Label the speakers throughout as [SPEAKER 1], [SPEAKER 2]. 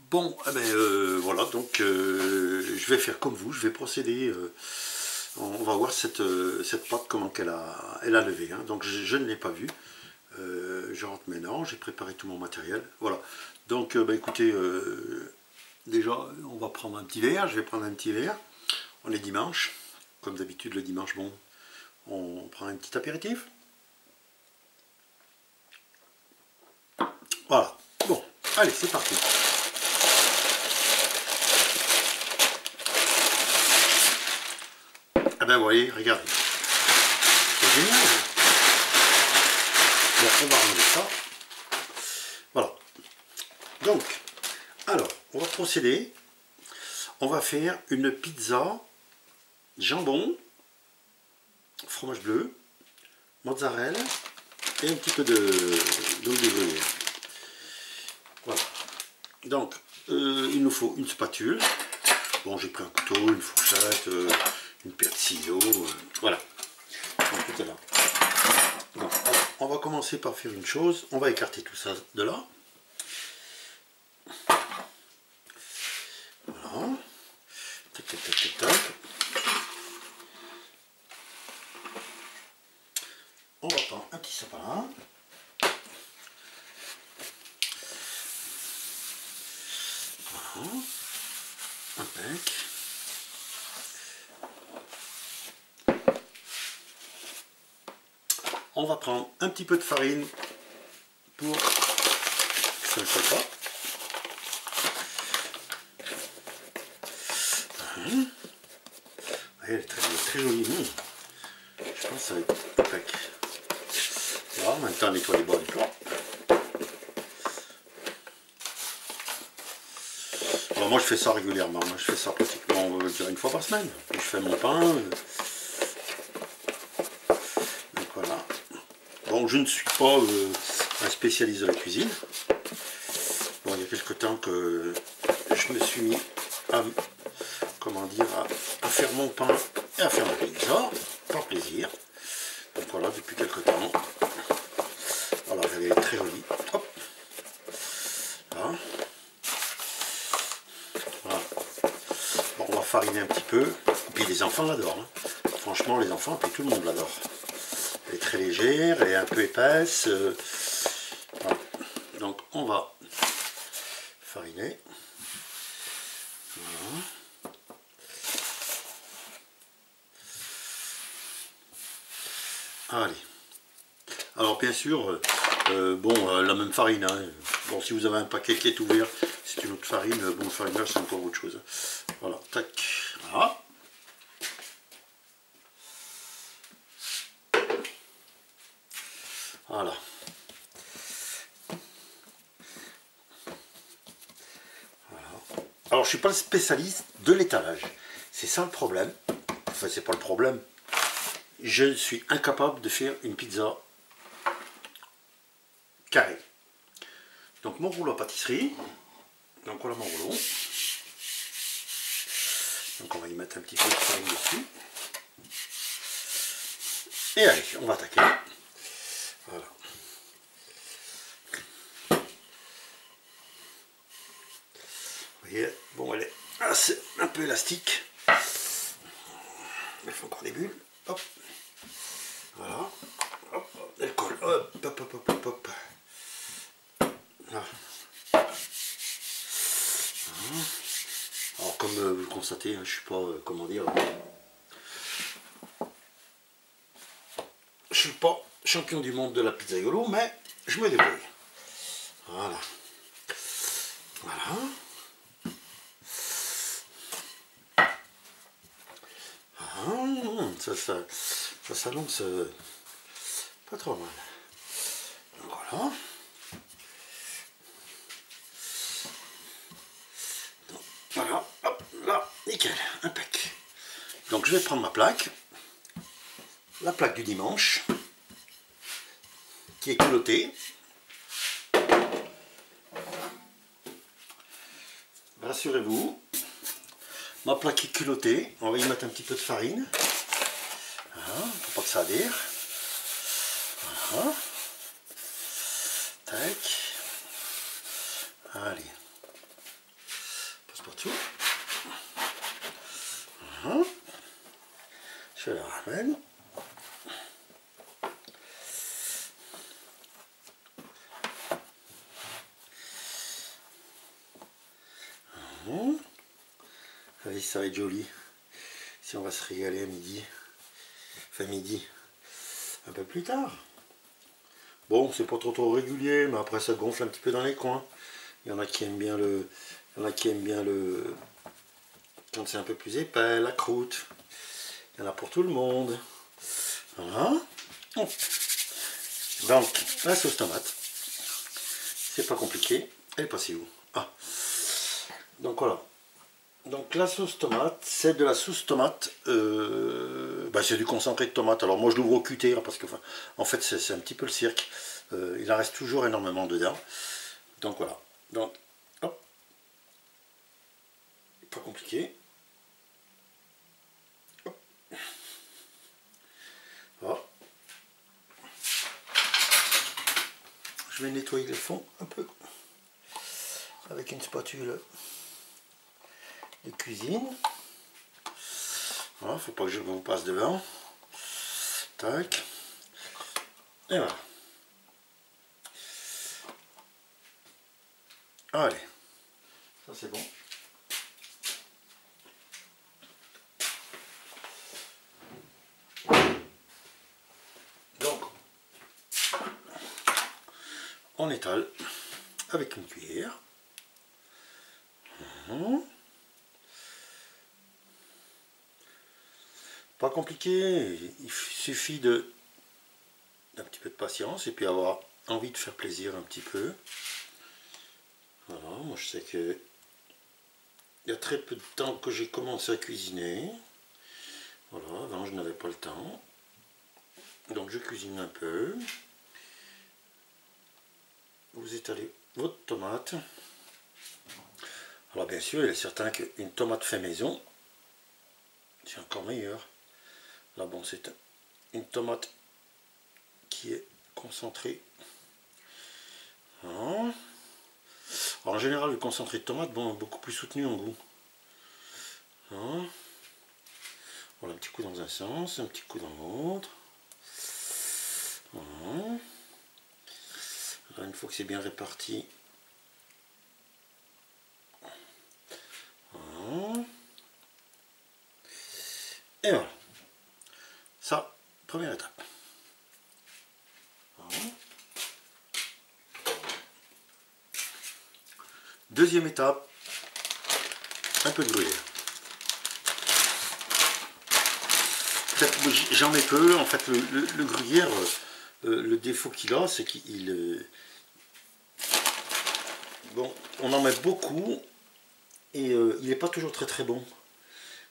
[SPEAKER 1] Bon, eh ben, voilà, donc je vais faire comme vous, je vais procéder, on va voir cette pâte, comment elle a levé, hein. Donc je ne l'ai pas vue, je rentre maintenant, j'ai préparé tout mon matériel, voilà. Donc bah, écoutez, déjà on va prendre un petit verre, je vais prendre un petit verre, on est dimanche, comme d'habitude le dimanche, bon, on prend un petit apéritif. Voilà, bon, allez c'est parti. Ah ben vous voyez, regardez, c'est génial. Bon, on va enlever ça. Voilà. Donc, alors, on va procéder. On va faire une pizza jambon, fromage bleu, mozzarella et un petit peu d'huile de gruyère. Voilà. Donc, il nous faut une spatule. Bon, j'ai pris un couteau, une fourchette, une paire de ciseaux. Voilà. Donc, tout est là. Donc, on va commencer par faire une chose. On va écarter tout ça de là. Voilà. Tac, tac, tac, tac, tac. On va prendre un petit sapin. Voilà. Impec. On va prendre un petit peu de farine pour que ça ne colle pas. Elle est très jolie. Je pense que ça va être impec. Voilà, en même temps on nettoie les bords du plat. Alors moi je fais ça régulièrement, je fais ça pratiquement, on va dire, une fois par semaine. Je fais mon pain. Donc voilà. Bon, je ne suis pas un spécialiste de la cuisine. Bon, il y a quelque temps que je me suis mis à, comment dire, à faire mon pain et à faire ma pizza, par plaisir. Donc voilà, depuis quelque temps. Voilà, elle est très jolie. Hop. Voilà. Voilà. Bon, on va fariner un petit peu. Et puis les enfants l'adorent. Hein. Franchement, les enfants, puis tout le monde l'adore. Elle est très légère, elle est un peu épaisse. Voilà. Donc on va fariner. Voilà. Allez. Alors bien sûr, bon, la même farine. Hein. Bon, si vous avez un paquet qui est ouvert, c'est une autre farine. Bon, le farineur, c'est encore autre chose. Voilà, tac. Voilà. Voilà. Alors, je suis pas le spécialiste de l'étalage. C'est ça le problème. Enfin, c'est pas le problème. Je suis incapable de faire une pizza carrée. Donc, mon rouleau à pâtisserie. Donc, voilà mon rouleau. Donc, on va y mettre un petit peu de farine dessus. Et allez, on va attaquer. Voilà. Vous voyez, bon, elle est assez, un peu élastique. Elle fait encore des bulles. Hop. Voilà. Hop, elle colle. Hop, hop, hop, hop, hop, hop. Voilà. Alors, comme vous le constatez, hein, je suis pas, comment dire, je suis pas champion du monde de la pizzaiolo, mais je me débrouille. Voilà. Voilà. Ça s'annonce pas trop mal. Donc voilà. Donc, voilà, hop, là, nickel, impec. Donc je vais prendre ma plaque, la plaque du dimanche, qui est culottée. Rassurez-vous, ma plaque est culottée, on va y mettre un petit peu de farine. Voilà, pour pas que ça adhère. Voilà. Tac. Allez. crème. Allez, ça va être joli. Si on va se régaler à midi. Enfin midi. Un peu plus tard. Bon, c'est pas trop régulier, mais après ça gonfle un petit peu dans les coins. Il y en a qui aiment bien le. Il y en a qui aiment bien le. Quand c'est un peu plus épais, la croûte. Il y en a pour tout le monde. Voilà. Donc, la sauce tomate. C'est pas compliqué. Elle est passée où? Ah. Donc voilà. Donc la sauce tomate, c'est de la sauce tomate, c'est du concentré de tomate. Alors moi je l'ouvre au cutter hein, parce que en fait c'est un petit peu le cirque. Il en reste toujours énormément dedans. Donc voilà. Donc hop. Pas compliqué. Hop. Voilà. Je vais nettoyer le fond un peu avec une spatule de cuisine. Voilà, faut pas que je vous passe devant. Tac. Et voilà. Allez. Ça c'est bon. Donc, on étale avec une cuillère. Pas compliqué, il suffit d'un petit peu de patience et puis avoir envie de faire plaisir un petit peu. Voilà, moi je sais que il y a très peu de temps que j'ai commencé à cuisiner. Voilà, avant je n'avais pas le temps. Donc je cuisine un peu. Vous étalez votre tomate. Alors bien sûr, il est certain qu'une tomate fait maison, c'est encore meilleur. Là bon, c'est une tomate qui est concentrée. Voilà. Alors, en général, le concentré de tomate, bon, est beaucoup plus soutenu en goût. Voilà. Voilà, un petit coup dans un sens, un petit coup dans l'autre. Voilà. Là, une fois que c'est bien réparti, voilà. Et voilà. Ça, première étape. Voilà. Deuxième étape, un peu de gruyère. J'en mets peu, en fait le gruyère, le défaut qu'il a, c'est qu'il... bon, on en met beaucoup et il n'est pas toujours très bon.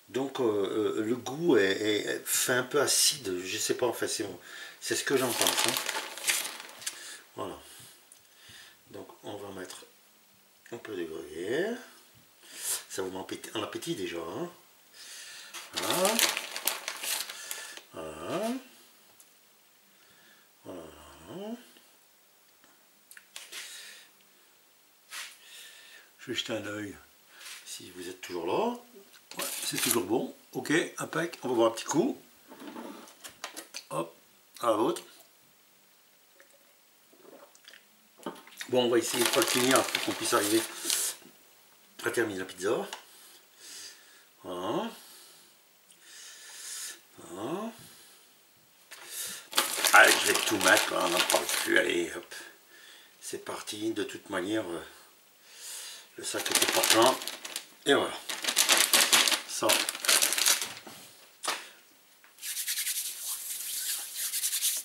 [SPEAKER 1] Donc le goût fait un peu acide, je sais pas en fait, c'est ce que j'en pense. Hein. Voilà. Donc on va mettre un peu de gruyère. Ça vous met en appétit déjà. Hein. Voilà. Voilà. Voilà. Je vais jeter un œil si vous êtes toujours là. Ouais, c'est toujours bon. Ok, impec. On va boire un petit coup. Hop, à la vôtre. Bon, on va essayer de pas le finir pour qu'on puisse arriver à terminer la pizza. Voilà. Voilà. Allez, je vais tout mettre, on n'en parle plus. Allez, hop. C'est parti. De toute manière, le sac était pas plein. Et voilà. Ça.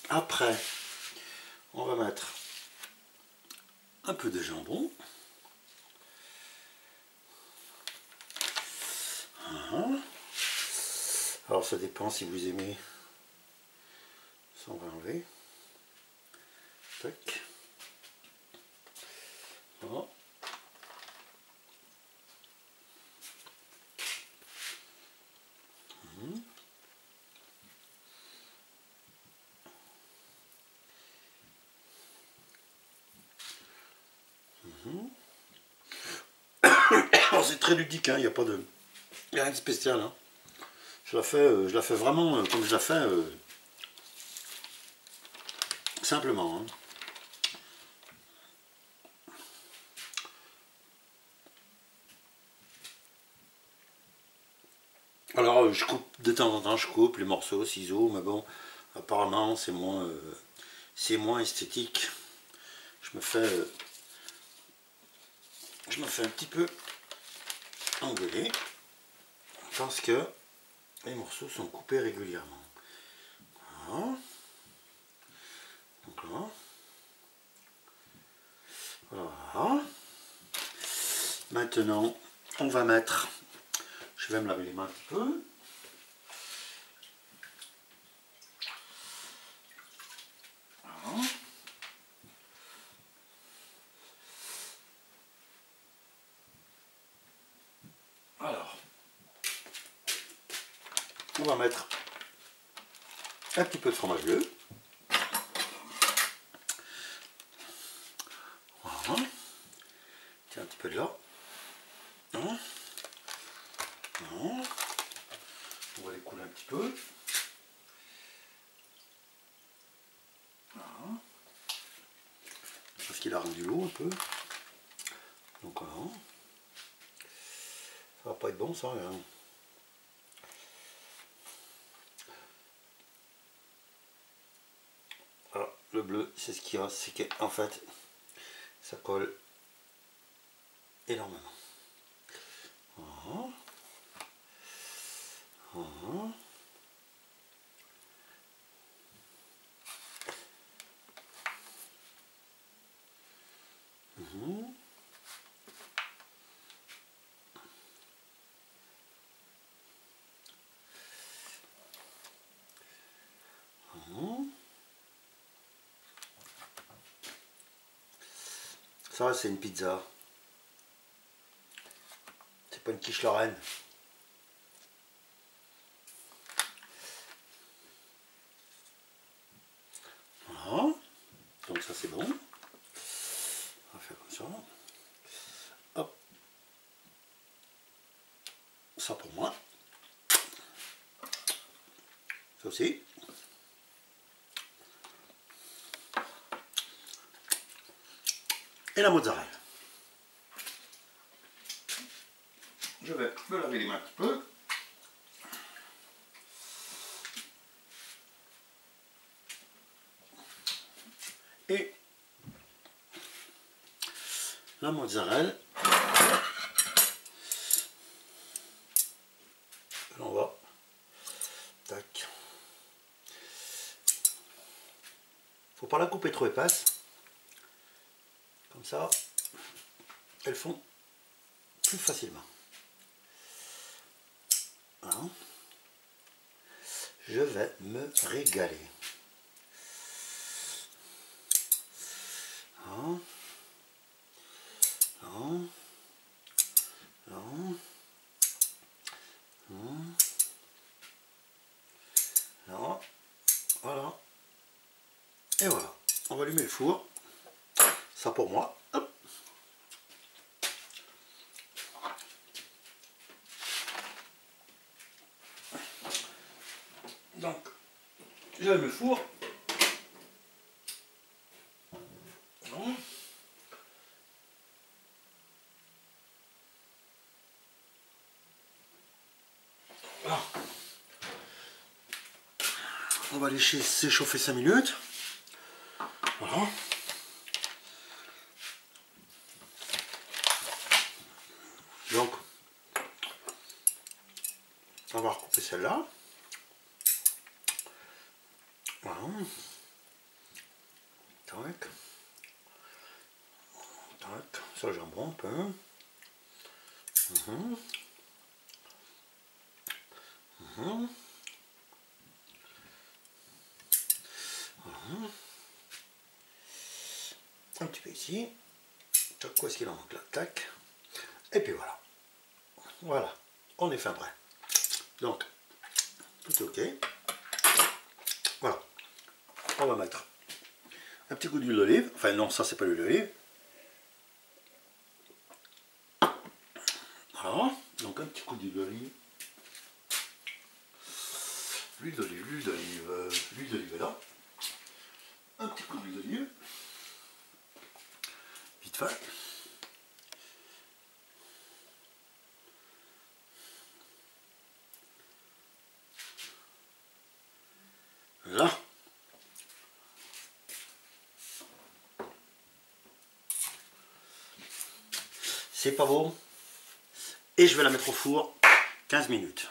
[SPEAKER 1] Après, on va mettre un peu de jambon. Alors ça dépend si vous aimez. Ça on va enlever. Tac. Voilà. C'est très ludique, hein, il n'y a pas de... Il n'y a rien de spécial. Hein. je la fais vraiment comme je la fais simplement. Hein. Alors je coupe de temps en temps, je coupe les morceaux, ciseaux, mais bon, apparemment c'est moins esthétique. Je me fais un petit peu engueuler parce que les morceaux sont coupés régulièrement. Voilà. Donc là. Voilà. Maintenant, on va mettre, je vais me laver les mains un petit peu. Voilà. Alors, on va mettre un petit peu de fromage bleu. Voilà. Tiens, un petit peu de là. Voilà. Voilà. On va les couler un petit peu. Voilà. Parce qu'il a rendu l'eau un peu. Donc voilà. Ça va pas être bon ça. Hein. Voilà, le bleu, c'est ce qu'il y a, c'est qu'en fait, ça colle énormément. Voilà. Voilà. Mmh. Mmh. Ça, c'est une pizza. C'est pas une quiche Lorraine. Voilà. Donc ça, c'est bon. On va faire comme ça. Hop. Ça pour moi. Ça aussi. Et la mozzarella. Je vais me laver les mains un petit peu. Et la mozzarella. On va. Tac. Faut pas la couper trop épaisse. Comme ça, elles font plus facilement. Voilà. Je vais me régaler. Voilà. Voilà. Voilà. Voilà. Voilà. Et voilà. On va allumer le four. Ça pour moi. Hop. Donc, j'allume le four. Voilà. Voilà. On va laisser s'échauffer 5 minutes. Voilà. Donc, on va recouper celle-là. Voilà. Tac. Tac. Ça, le jambon un peu. Voilà. Un petit peu ici. Tac, où est-ce qu'il en manque là? Tac. Et puis voilà. Voilà. On est fin prêt. Donc, tout est ok. Voilà. On va mettre un petit coup d'huile d'olive. Enfin non, ça c'est pas l'huile d'olive. Voilà. Donc un petit coup d'huile d'olive. l'huile d'olive est là. Un petit coup d'huile d'olive. Vite fait. Là. C'est pas bon. Et je vais la mettre au four 15 minutes.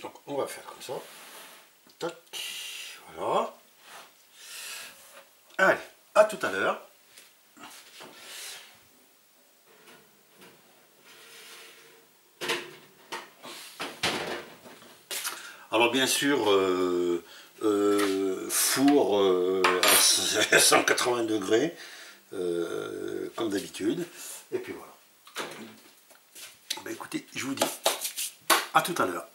[SPEAKER 1] Donc on va faire comme ça. Tac. Voilà. Allez, à tout à l'heure. Alors bien sûr, four à 180 degrés, comme d'habitude. Et puis voilà. Ben écoutez, je vous dis à tout à l'heure.